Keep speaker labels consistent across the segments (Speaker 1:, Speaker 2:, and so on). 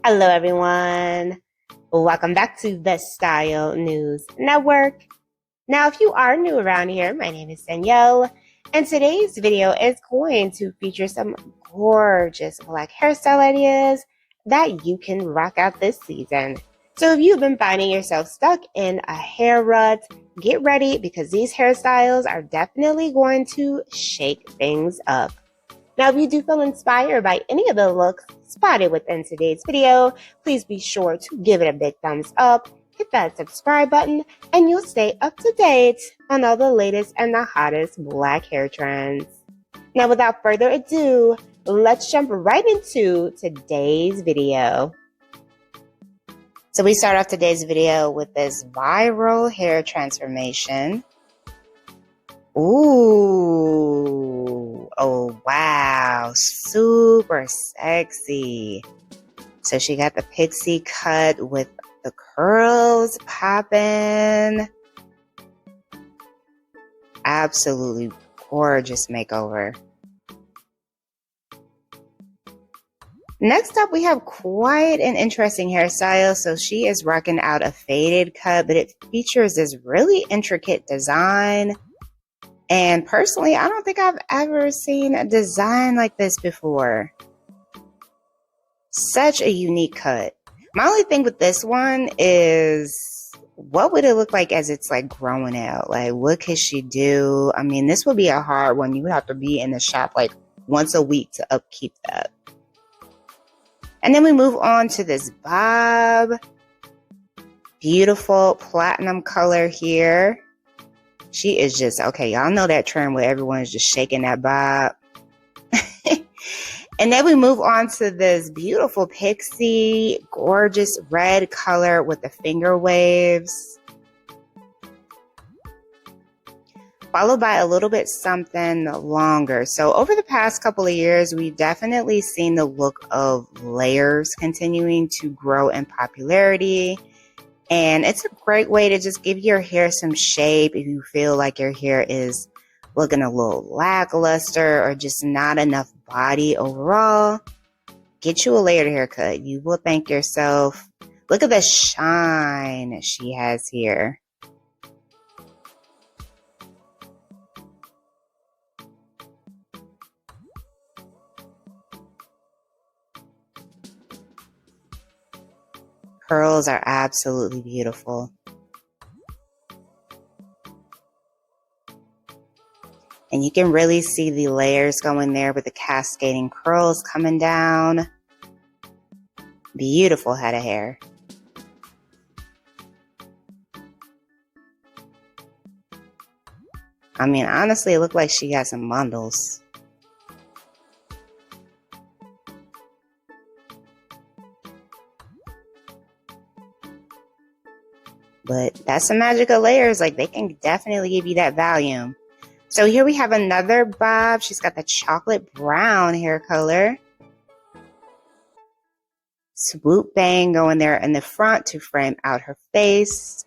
Speaker 1: Hello, everyone. Welcome back to the Style News Network. Now, if you are new around here, my name is Danielle, and today's video is going to feature some gorgeous black hairstyle ideas that you can rock out this season. So if you've been finding yourself stuck in a hair rut, get ready because these hairstyles are definitely going to shake things up. Now, if you do feel inspired by any of the looks spotted within today's video, please be sure to give it a big thumbs up, hit that subscribe button, and you'll stay up to date on all the latest and the hottest black hair trends. Now, without further ado, let's jump right into today's video. So we start off today's video with this viral hair transformation. Ooh, oh wow, super sexy. So she got the pixie cut with the curls popping. Absolutely gorgeous makeover. Next up, we have quite an interesting hairstyle. So she is rocking out a faded cut, but it features this really intricate design. And personally, I don't think I've ever seen a design like this before. Such a unique cut. My only thing with this one is, what would it look like as it's like growing out? Like, what could she do? I mean, this would be a hard one. You would have to be in the shop like once a week to upkeep that. And then we move on to this bob. Beautiful platinum color here. She is just, okay, y'all know that trend where everyone is just shaking that bob. And then we move on to this beautiful pixie, gorgeous red color with the finger waves. Followed by a little bit something longer. So over the past couple of years, we've definitely seen the look of layers continuing to grow in popularity. And it's a great way to just give your hair some shape if you feel like your hair is looking a little lackluster or just not enough body overall. Get you a layered haircut. You will thank yourself. Look at the shine she has here. Curls are absolutely beautiful. And you can really see the layers going there with the cascading curls coming down. Beautiful head of hair. I mean, honestly, it looked like she got some bundles. But that's the magic of layers. Like, they can definitely give you that volume. So here we have another bob. She's got the chocolate brown hair color. Swoop bang going there in the front to frame out her face.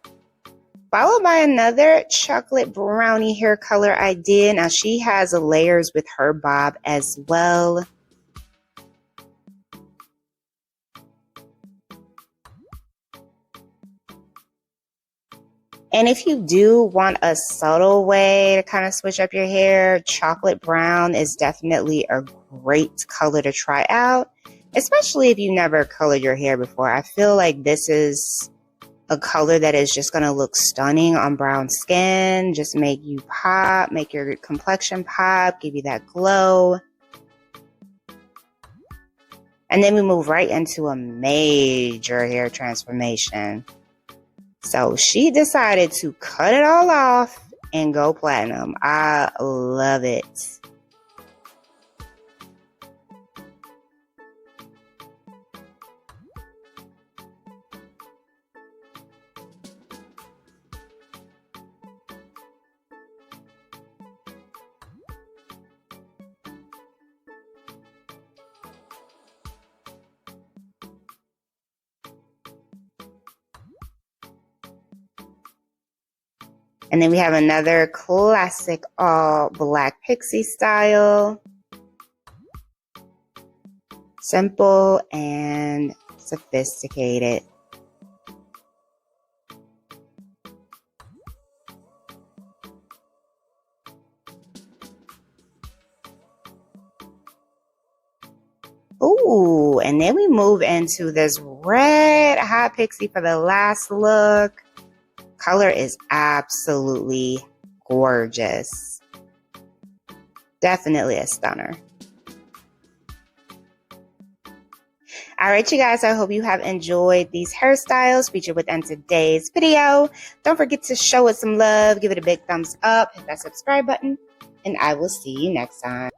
Speaker 1: Followed by another chocolate brownie hair color idea. Now she has layers with her bob as well. And if you do want a subtle way to kind of switch up your hair, chocolate brown is definitely a great color to try out, especially if you never colored your hair before. I feel like this is a color that is just going to look stunning on brown skin, just make you pop, make your complexion pop, give you that glow. And then we move right into a major hair transformation. So she decided to cut it all off and go platinum. I love it. And then we have another classic all black pixie style. Simple and sophisticated. Ooh, and then we move into this red hot pixie for the last look. Color is absolutely gorgeous. Definitely a stunner. All right, you guys, I hope you have enjoyed these hairstyles featured within today's video. Don't forget to show it some love, give it a big thumbs up, hit that subscribe button, and I will see you next time.